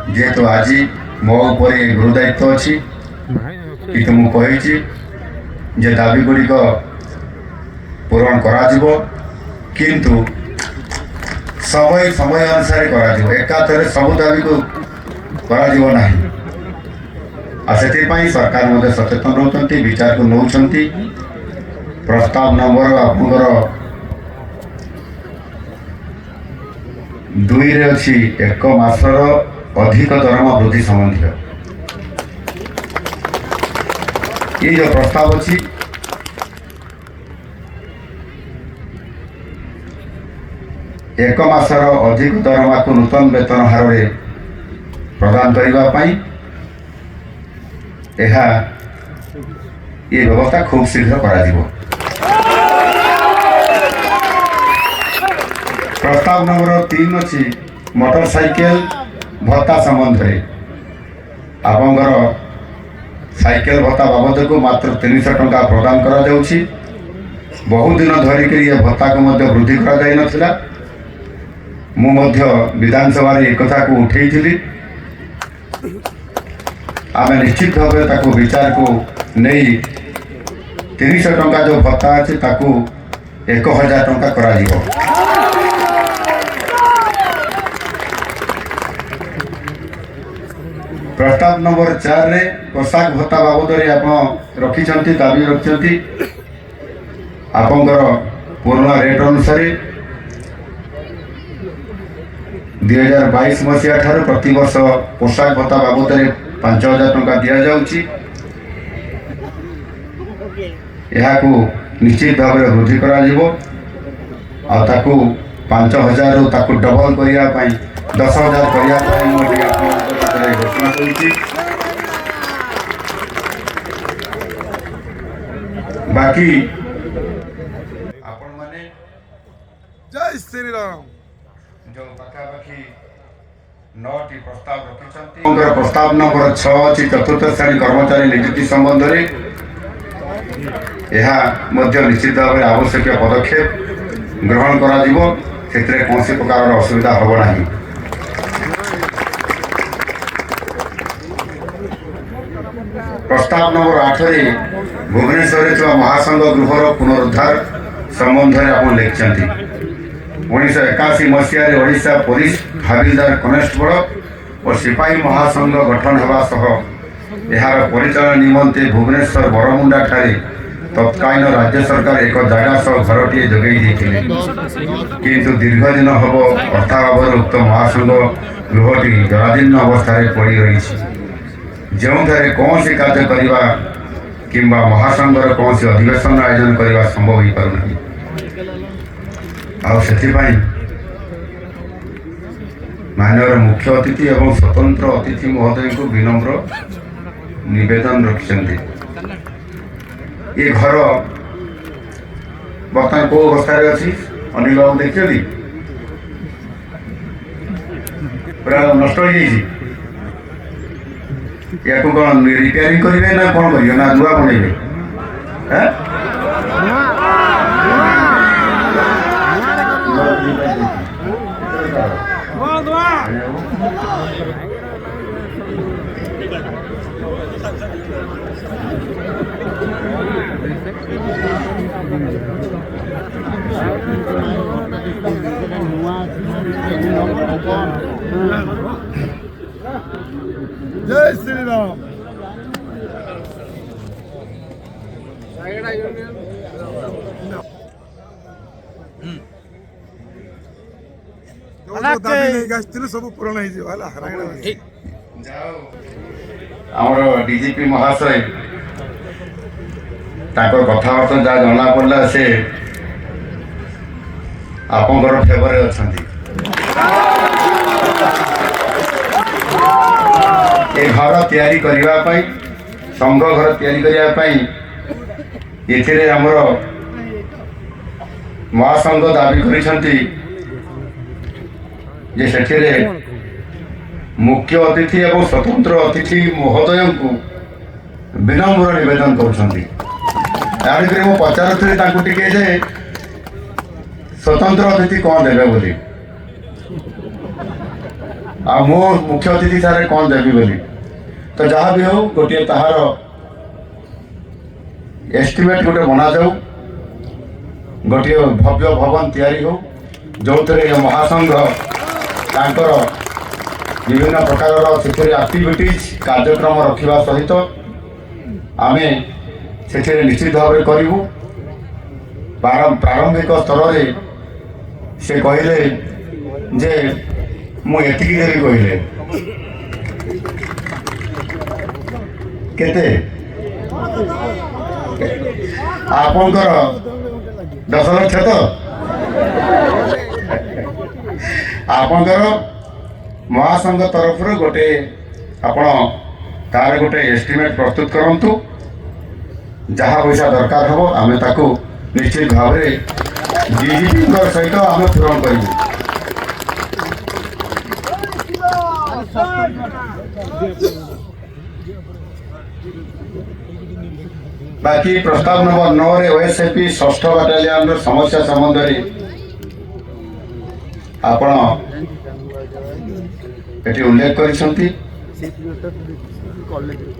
जेहेतु आज मो उपर गुरुदायित्व अच्छी कि मुझे जे दाबी गुड़िक पूरण किंतु समय समय अनुसार एकाथरे सब दाबी को करा से सरकार मध्य सचेतन रोचंती विचार को नौ प्रस्ताव नंबर आपंकर 2 रे अच्छी 1 मासर अधिक दरमा वृद्धि संबंधी ये जो प्रस्ताव अच्छी एक मासर अधिक दरमा को नूतन वेतन हार में प्रदान करने ये व्यवस्था खूब शीघ्र करा प्रस्ताव नंबर 3 अच्छी मोटरसाइकेल भत्ता संबंध में आपंकर साइकेल भत्ता बाबद को मात्र 300 टंका प्रदान करा जाउछि। बहुत दिन धरिक ये भत्ता को मध्य वृद्धि करा जाय नथिला। मु मध्य विधानसभा एक कथा को उठेइथिली। आम निश्चित भाव में विचार को नहीं 300 टंका जो भत्ता अच्छे 1000 टंका करा जिवो। प्रस्ताव नंबर 4 रे पोशाक भत्ता बाबद आप रखिछंती दाबी रखिछंती आपंकर पुराना रेट अनुसार 2022 मसीहा ठार प्रति वर्ष पोशाक भत्ता बाबद 5000 टंका दि जाउछि। यहाकू निश्चित भाव में वृद्धि करा जिवो आ ताकू 5000 रु ताकू डबल करिया पई 10000 करिया पई मोटी आपन घोषणा करिछि। बाकी आपण माने जय श्री राम जो पाखापाखि 9टी प्रस्ताव रखिछंती। प्रस्ताव नंबर 6 अछि चतुर्थ श्रेणी कर्मचारी नियुक्ति संबंध रे निश्चित भाव में आवश्यक पदक्षेप ग्रहण करा जिवो। सेतरे कौनसी प्रकार असुविधा हब नाही। प्रस्ताव नंबर 8 रे भुवनेश्वर महासंघ गृहर पुनरुद्धार संबंध में आप लिखिं। 1981 मसीह ओडिशा पुलिस हाविलदार कनेस्टेबल और सिपाही महासंघ गठन होगा सह यार परिचालन निमंते भुवनेश्वर बरमुंडा ठारे तत्कालीन राज्य सरकार एक जगह सह घरटी जोगे किंतु दीर्घ दिन हम अर्थाभाव उक्त महासंघ गृहटी जराजीर्ण अवस्था पड़ रही जो कौन सी कार्य करवा कि महासंघर कौन सी अधिवेशन आयोजन करने संभव हो पारना माननीय मुख्य अतिथि एवं स्वतंत्र अतिथि महोदय को विनम्र निवेदन रखिंट। ये घर बर्तमान कौ अवस्था अच्छी अनिल बाबू देखिए पूरा नष्ट हो जाइए। या कौन रिपेयरिंग करेंगे ना कौन करेंगे ना नुआ बनइबे जय श्री राम सब पूरण आमर डीजीपी महाशय कथबार्ता जहाँ जना पड़ा से आपंकर फेवर अच्छा ए घर तैयारी करने संघ घर तैयारी करने ये आमर महासंघ दाबी करिसेंती जे सेठिरे मुख्य अतिथि एवं स्वतंत्र अतिथि महोदय को विनम्र निवेदन करुछंती। मु पचारुथी जे स्वतंत्र अतिथि कौन देवे बोली आ मो मुख्य अतिथि सारे कौन देवी बोली तो जहाँ भी हो गोटे ताहार एस्टिमेट गोटे बना जाऊ गोटे भव्य भवन तैयारी हो जो थे महासंघ तांकर विभिन्न प्रकार आक्टिविटीज कार्यक्रम रखा सहित आमे से निश्चित भाव में करूँ प्रारंभिक स्तर में से कहले जे मु एतिकी देवी कहले केते आपनकर 10 लाख तो आपनकर महासंघ तरफ गोटे आपण तार गोटे एस्टिमेट प्रस्तुत करंतु जहाँ पैसा दरकार हम आम ताकू निश्चित भाव में डीजीपी सहित आम पूरण करूँ बाकी प्रस्ताव नंबर 9 रे ओएसएपी 6th बाटालियन समस्या संबंध आपण एटी उल्लेख करिसंती।